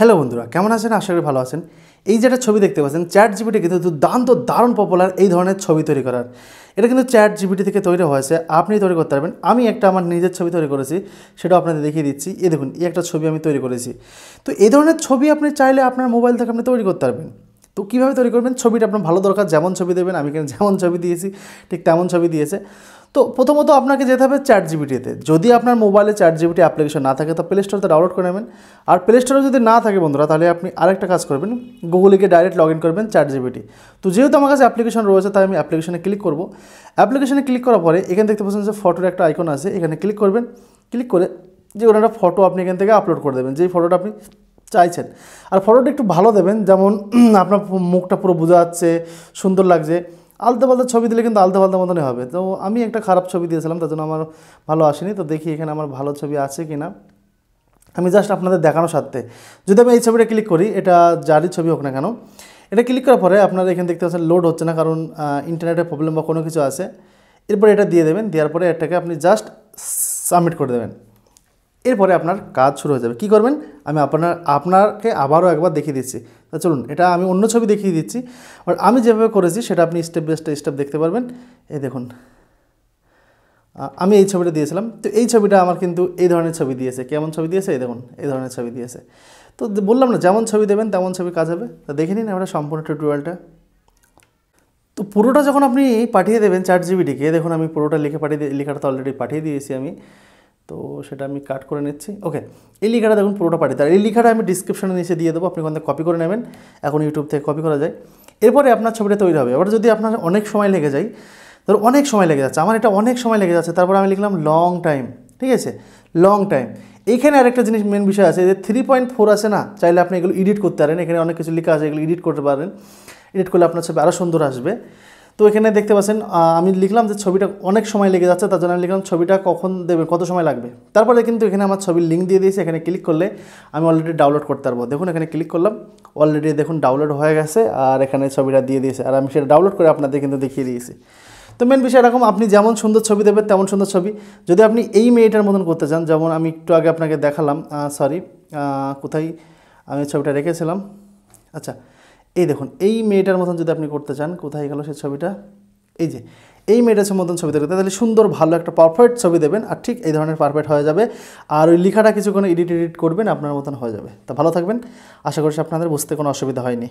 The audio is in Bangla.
হ্যালো বন্ধুরা, কেমন আছেন? আশা করি ভালো আছেন। এই যে একটা ছবি দেখতে পাচ্ছেন, চ্যাট জিপিটি কিন্তু দারুণ পপুলার এই ধরনের ছবি তৈরি করার। এটা কিন্তু চ্যাট জিপিটি থেকে তৈরি হয়েছে, আপনি তৈরি করতে পারবেন। আমি একটা আমার নিজের ছবি তৈরি করেছি, সেটাও আপনাদের দেখিয়ে দিচ্ছি। এই দেখুন, এই একটা ছবি আমি তৈরি করেছি। তো এই ধরনের ছবি আপনি চাইলে আপনার মোবাইল থেকে আপনি তৈরি করতে পারবেন। তো কীভাবে তৈরি করবেন? ছবিটা আপনার ভালো দরকার, যেমন ছবি দেবেন, আমি এখানে যেমন ছবি দিয়েছি ঠিক তেমন ছবি দিয়েছে। তো প্রথমত আপনাকে যেতে হবে চ্যাট জিপিটিতে। যদি আপনার মোবাইলে চ্যাট জিপিটি অ্যাপ্লিকেশন না থাকে তো প্লে স্টোরতে ডাউনলোড করে নেবেন। আর প্লে স্টোরে যদি না থাকে বন্ধুরা, তাহলে আপনি আরেকটা কাজ করবেন, গুগলে গিয়ে ডাইরেক্ট লগ ইন করবেন চ্যাট জিপিটি। তো যেহেতু আমার কাছে অ্যাপ্লিকেশন রয়েছে, তাই আমি অ্যাপ্লিকেশনে ক্লিক করব। অ্যাপ্লিকেশনে ক্লিক করার পরে এখানে দেখতে পাচ্ছেন যে ফটোর একটা আইকন আছে, এখানে ক্লিক করবেন। ক্লিক করে যে কোনো একটা ফটো আপনি এখান থেকে আপলোড করে দেবেন, যেই ফটোটা আপনি চাইছেন। আর ফটোটা একটু ভালো দেবেন, যেমন আপনার মুখটা পুরো বোঝা যাচ্ছে, সুন্দর লাগছে। আলতো পালতো ছবি দিলে কিন্তু আলতো পালতো মতনই হবে। তো আমি একটা খারাপ ছবি দিয়েছিলাম, তার জন্য আমার ভালো আসেনি। তো দেখি এখানে আমার ভালো ছবি আছে কি না, আমি জাস্ট আপনাদের দেখানোর স্বার্থে। যদি আমি এই ছবিটা ক্লিক করি, এটা যারই ছবি হোক না কেন, এটা ক্লিক করার পরে আপনারা এখানে দেখতে পাচ্ছেন লোড হচ্ছে না, কারণ ইন্টারনেটের প্রবলেম বা কোনো কিছু আছে। এরপরে এটা দিয়ে দেবেন, দেওয়ার পরে এটাকে আপনি জাস্ট সাবমিট করে দেবেন। এরপরে আপনার কাজ শুরু হয়ে যাবে। কী করবেন আমি আপনাকে আবারও একবার দেখিয়ে দিচ্ছি। তো চলুন, এটা আমি অন্য ছবি দেখিয়ে দিচ্ছি, বাট আমি যেভাবে করেছি সেটা আপনি স্টেপ বাই স্টেপ দেখতে পারবেন। এই দেখুন, আমি এই ছবিটা দিয়েছিলাম। তো এই ছবিটা আমার কিন্তু এই ধরনের ছবি দিয়েছে। কেমন ছবি দিয়েছে? এই দেখুন, এই ধরনের ছবি দিয়েছে। তো বললাম না, যেমন ছবি দেবেন তেমন ছবি কাজ হবে। তো দেখে নিন আমরা সম্পূর্ণ টিউটোরিয়ালটা। তো পুরোটা যখন আপনি পাঠিয়ে দেবেন চ্যাট জিপিটিকে, দেখুন আমি পুরোটা লেখাটা তো অলরেডি পাঠিয়ে দিয়েছি আমি। তো সেটা আমি কাট করে নিচ্ছি। ওকে, এই লেখাটা দেখুন পুরোটা পাঠিয়ে দেয়। এই লেখাটা আমি ডিসক্রিপশনে নিচে দিয়ে দেবো, আপনি ওখান থেকে কপি করে নেবেন। এখন ইউটিউব থেকে কপি করা যায়। এরপরে আপনার ছবিটা তৈরি হবে। এবার যদি আপনার অনেক সময় লেগে যায়, ধর অনেক সময় লেগে যাচ্ছে, আমার এটা অনেক সময় লেগে যাচ্ছে, তারপর আমি লিখলাম লং টাইম। ঠিক আছে, লং টাইম। এইখানে আরেকটা জিনিস মেন বিষয় আছে, যে 3.4 আছে না, চাইলে আপনি এগুলো এডিট করতে পারেন। এখানে অনেক কিছু লেখা আছে, এগুলো এডিট করতে পারেন। এডিট করলে আপনার ছবি আরও সুন্দর আসবে। তো এখানে দেখতে পাচ্ছেন আমি লিখলাম যে ছবিটা অনেক সময় লেগে যাচ্ছে, তার জন্য আমি লিখলাম ছবিটা কখন দেবে, কত সময় লাগবে। তারপরে কিন্তু এখানে আমার ছবির লিঙ্ক দিয়ে দিয়েছি। এখানে ক্লিক করলে আমি অলরেডি ডাউনলোড করতে পারবো। দেখুন এখানে ক্লিক করলাম, অলরেডি দেখুন ডাউনলোড হয়ে গেছে, আর এখানে ছবিটা দিয়ে দিয়েছে, আর আমি সেটা ডাউনলোড করে আপনাদের কিন্তু দেখিয়ে দিয়েছি। তো মেন বিষয় এরকম, আপনি যেমন সুন্দর ছবি দেবেন তেমন সুন্দর ছবি। যদি আপনি এই মেয়েটার মতন করতে চান, যেমন আমি একটু আগে আপনাকে দেখালাম, কোথায় আমি ছবিটা রেখেছিলাম, আচ্ছা এই দেখুন, এই মেয়েটার মতন যদি আপনি করতে চান, কোথায় গেল সেই ছবিটা, এই যে এই মেয়েটার মতন ছবি দেখতে, তাহলে সুন্দর ভালো একটা পারফেক্ট ছবি দেবেন, আর ঠিক এই ধরনের পারফেক্ট হয়ে যাবে। আর ওই লেখাটা কিছুক্ষণ এডিট করবেন, আপনার মতন হয়ে যাবে। তা ভালো থাকবেন, আশা করছি আপনাদের বুঝতে কোনো অসুবিধা হয়নি।